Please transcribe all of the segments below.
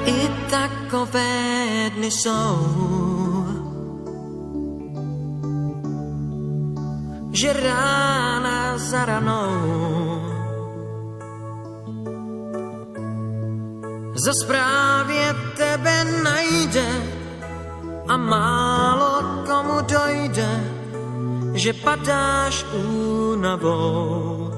I takové dny jsou, že rána za ranou zas právě tebe najde a málo komu dojde, že padáš únavou.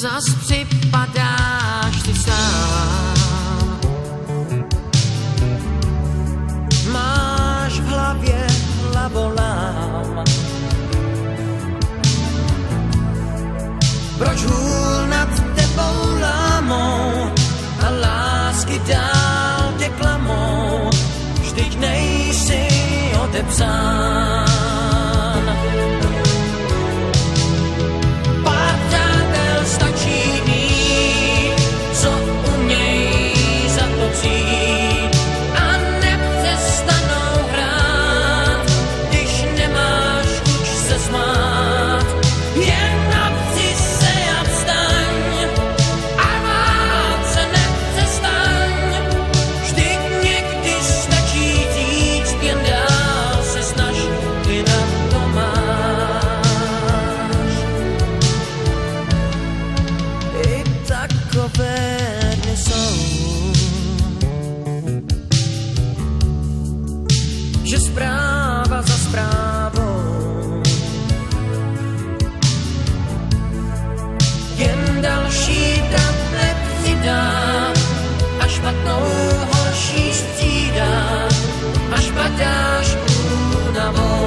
Zas připadáš ty sám, máš v hlavě hlavolám. Proč hůl nad tebou lámou a lásky dál tě klamou, vždyť nejsi odepsán. Pár přátel stačí mít, co umějí za to přijít a nepřestanou hrát, když nemáš chuť se smát. Jen napři se a vstaň a vád se nepřestaň, vždyť někdy stačí říct, jen dál se snaž, ty na to máš. I takové dny jsou, že zpráva za zprávou jen další dat nepřidá a špatnou horší střídá, až padáš únavou.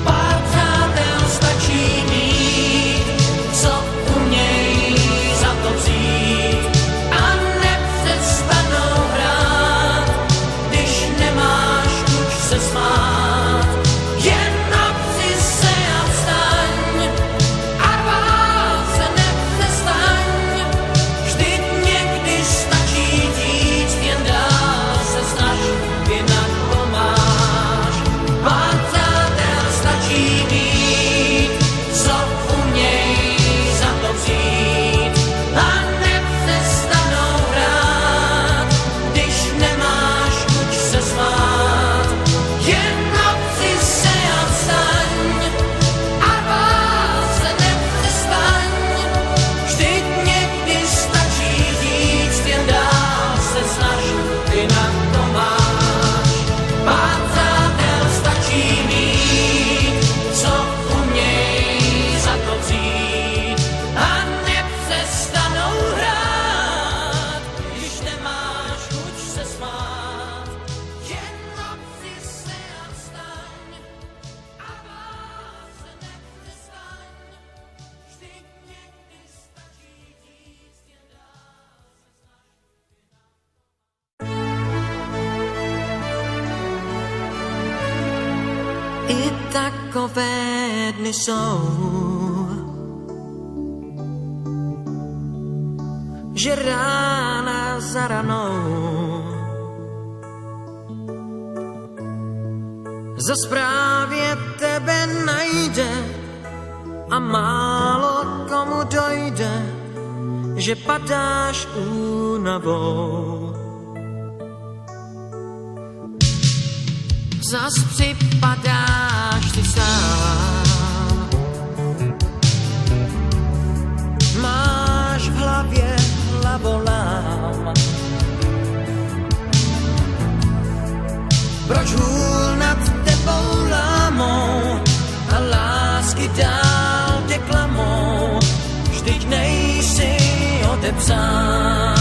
Pár přátel stačí mít, co umějí za to vzít a nepřestanou hrát, když nemáš chuť se smát. Jen napři se a vstaň a vád se nepřestaň, vždyť někdy stačí říct, jen dál se snaž, jinak to máš. Pár přátel stačí mít, co umějí za to vzít a nepřestanou hrát, když nemáš chuť se smát. Jen napři se a vstaň a vád se nepřestaň, vždyť někdy stačí říct, jen dál se snaž, jinak to máš. Pár přátel stačí mít, co umějí za to vzít a nepřestanou hrát, když nemáš chuť se smát. Jen napři se a vstaň a vád se nepřestaň, vždyť někdy stačí říct, jen dál se snaž. I takové dny jsou, že rána za ranou zas právě tebe najde a málo komu dojde, že padáš únavou. Zas připadáš ty sám, máš v hlavě hlavolám. Proč hůl nad tebou lámou a lásky dál tě klamou, vždyť nejsi odepsán.